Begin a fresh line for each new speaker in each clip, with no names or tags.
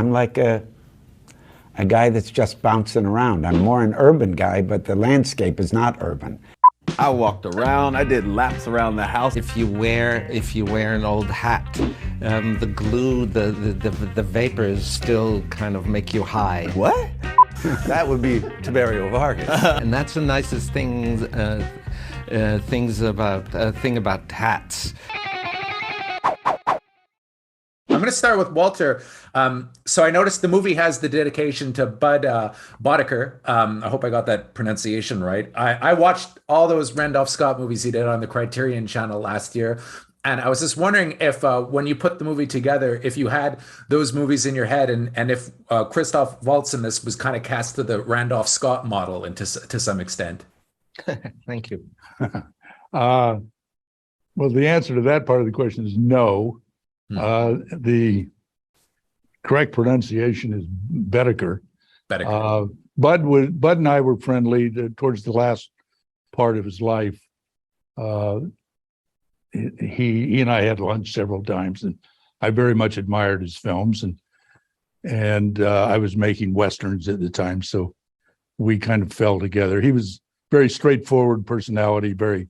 I'm like a guy that's just bouncing around. I'm more an urban guy, but the landscape is not urban.
I walked around, I did laps around the house.
If you wear an old hat, the glue, the vapors still kind of make you high.
What? That would be Tiberio Vargas.
And that's the nicest thing about hats.
I'm going to start with Walter. So I noticed the movie has the dedication to Budd Boetticher. I hope I got that pronunciation right. I watched all those Randolph Scott movies he did on the Criterion Channel last year. And I was just wondering if when you put the movie together, if you had those movies in your head and if Christoph Waltz in this was kind of cast to the Randolph Scott model and to some extent.
Thank you.
Well, the answer to that part of the question is no. The correct pronunciation is Boetticher. Bud and I were friendly towards the last part of his life. He and I had lunch several times, and I very much admired his films. And I was making westerns at the time, so we kind of fell together. He was very straightforward personality, very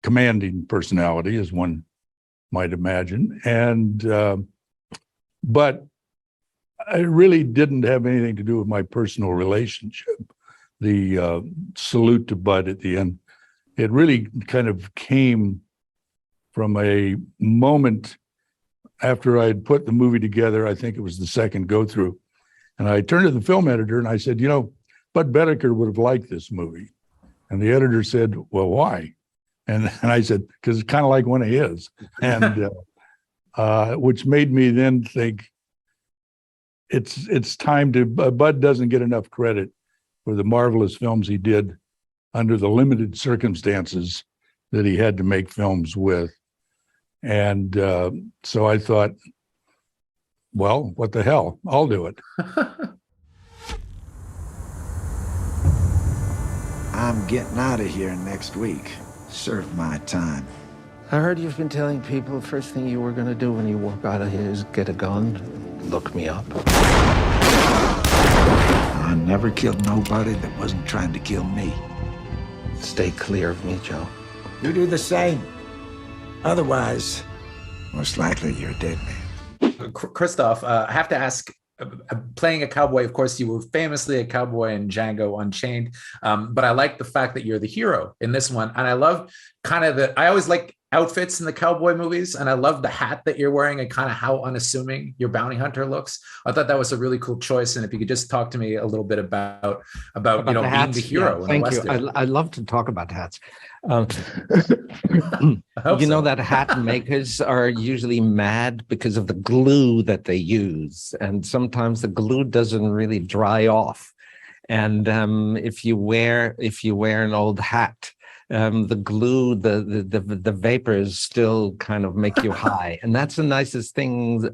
commanding personality, as one might imagine. And but it really didn't have anything to do with my personal relationship. The salute to Bud at the end, it really kind of came from a moment after I'd put the movie together. I think it was the second go through. And I turned to the film editor and I said, Budd Boetticher would have liked this movie. And the editor said, well, why? And I said, because it's kind of like one of his. And which made me then think it's time to, Bud doesn't get enough credit for the marvelous films he did under the limited circumstances that he had to make films with. And so I thought, well, what the hell? I'll do it.
I'm getting out of here next week. Serve my time.
I heard you've been telling people the first thing you were going to do when you walk out of here is get a gun, look me up.
I never killed nobody that wasn't trying to kill me.
Stay clear of me, Joe.
You do the same. Otherwise, most likely you're a dead man.
Christoph, I have to ask, playing a cowboy, of course, you were famously a cowboy in Django Unchained, but I like the fact that you're the hero in this one. And I love I always like outfits in the cowboy movies, and I love the hat that you're wearing and kind of how unassuming your bounty hunter looks. I thought that was a really cool choice. And if you could just talk to me a little bit about being the hero.
Yeah, thank you. I love to talk about hats. That hat makers are usually mad because of the glue that they use, and sometimes the glue doesn't really dry off. And if you wear an old hat, the glue, the vapors still kind of make you high, and that's the nicest thing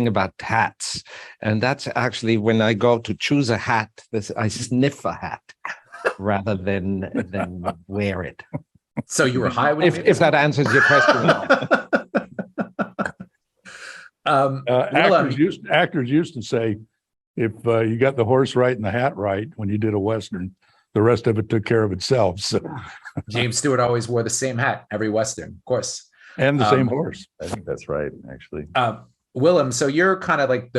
about hats. And that's actually when I go to choose a hat, I sniff a hat rather than wear it.
So you were high when
if that answers your question.
Actors used to say, if you got the horse right and the hat right when you did a Western, the rest of it took care of itself. So
James Stewart always wore the same hat every Western, of course.
And the same horse.
I think that's right, actually.
Willem, so you're kind of like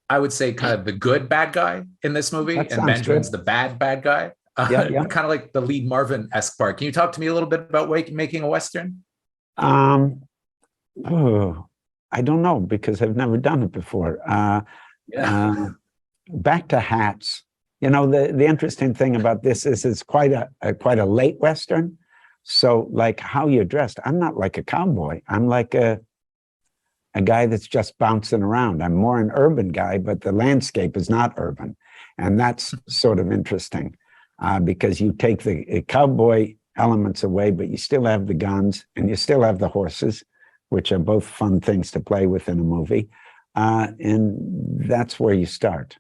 I would say kind of the good bad guy in this movie, and Benjamin's the bad guy. Yeah. Kind of like the Lee Marvin-esque part. Can you talk to me a little bit about making a Western?
I don't know, because I've never done it before. Back to hats. The interesting thing about this is it's quite a late Western. So like how you're dressed, I'm not like a cowboy. I'm like a guy that's just bouncing around. I'm more an urban guy, but the landscape is not urban. And that's sort of interesting because you take the cowboy elements away, but you still have the guns and you still have the horses, which are both fun things to play with in a movie. And that's where you start.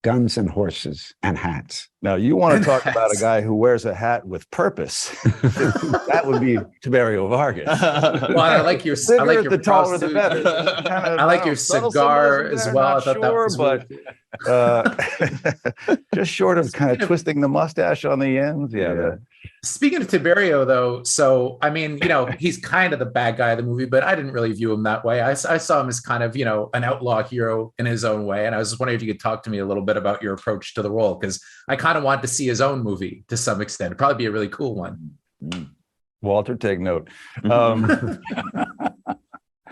guns and horses and hats.
Now, you want to talk about a guy who wears a hat with purpose. That would be Tiberio Vargas.
Well, I like your
Bigger, the taller, the better.
I like your cigar as well. I thought that was
just short of kind of twisting the mustache on the ends. Yeah.
Speaking of Tiberio, though, so I mean, he's kind of the bad guy of the movie, but I didn't really view him that way. I saw him as kind of, an outlaw hero in his own way. And I was just wondering if you could talk to me a little bit about your approach to the role, because I kind of want to see his own movie to some extent. It'd probably be a really cool one.
Walter, take note.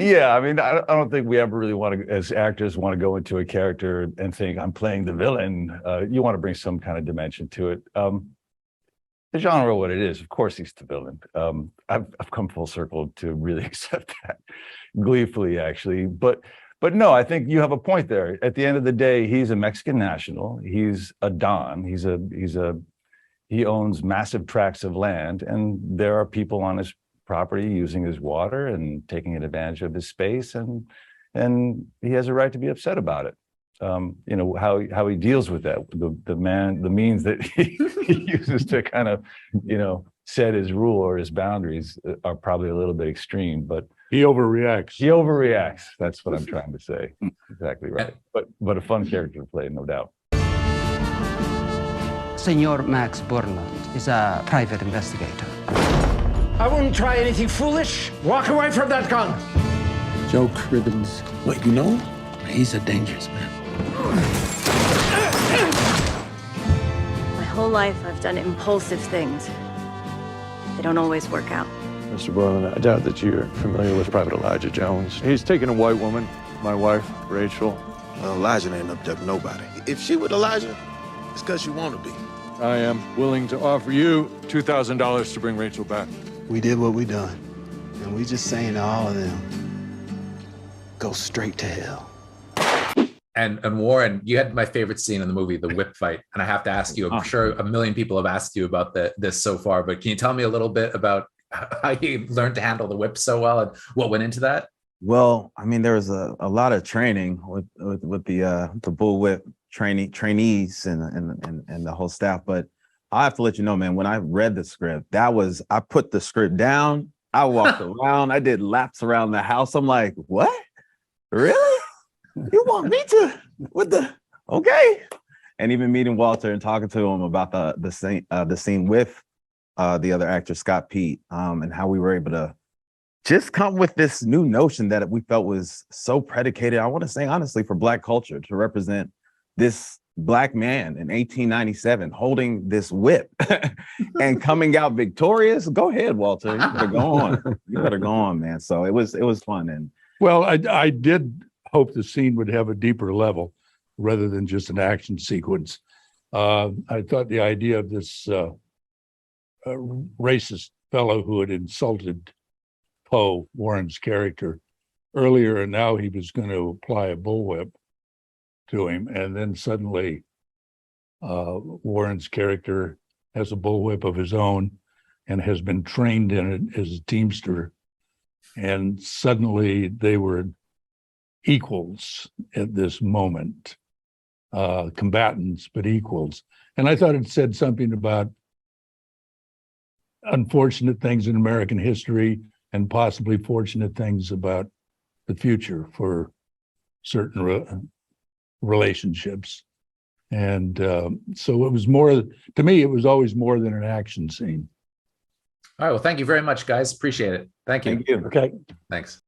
Yeah, I mean, I don't think we ever really want to, as actors, want to go into a character and think I'm playing the villain. You want to bring some kind of dimension to it. The genre, what it is, of course, he's the villain. I've come full circle to really accept that gleefully, actually. But no, I think you have a point there. At the end of the day, he's a Mexican national. He's a Don. He owns massive tracts of land, and there are people on his property using his water and taking advantage of his space, and he has a right to be upset about it. How he deals with that, the means that he uses to kind of, set his rule or his boundaries are probably a little bit extreme, but
He overreacts.
That's what I'm trying to say. Exactly right. But a fun character to play, no doubt.
Senor Max Borlund is a private investigator.
I wouldn't try anything foolish. Walk away from that gun.
Joe Cribbens.
What, you know him? He's a dangerous man.
My whole life, I've done impulsive things. They don't always work out.
Mr. Borlund, I doubt that you're familiar with Private Elijah Jones. He's taken a white woman, my wife, Rachel.
Well, Elijah ain't up there with nobody. If she with Elijah, it's because she want to be.
I am willing to offer you $2,000 to bring Rachel back.
We did what we done, and we just saying to all of them, go straight to hell.
And Warren, you had my favorite scene in the movie, the whip fight. And I have to ask you, I'm sure a million people have asked you about this so far, but can you tell me a little bit about how you learned to handle the whip so well and what went into that?
Well, I mean, there was a lot of training with the bullwhip trainees and the whole staff. But I have to let you know, man, when I read the script, I put the script down. I walked around. I did laps around the house. I'm like, what? Really? You want me to okay? And even meeting Walter and talking to him about the scene with the other actor Scott Pete, and how we were able to just come with this new notion that we felt was so predicated, I want to say honestly, for Black culture, to represent this Black man in 1897 holding this whip and coming out victorious. Go ahead, Walter. You better go on. You better go on, man. So it was fun. And
well, I did hope the scene would have a deeper level rather than just an action sequence. I thought the idea of this racist fellow who had insulted Poe, Warren's character, earlier, and now he was going to apply a bullwhip to him, and then suddenly Warren's character has a bullwhip of his own and has been trained in it as a teamster, and suddenly they were equals at this moment, combatants, but equals. And I thought it said something about unfortunate things in American history and possibly fortunate things about the future for certain relationships. And so it was more, to me, it was always more than an action scene.
All right. Well, thank you very much, guys. Appreciate it. Thank you.
Okay.
Thanks.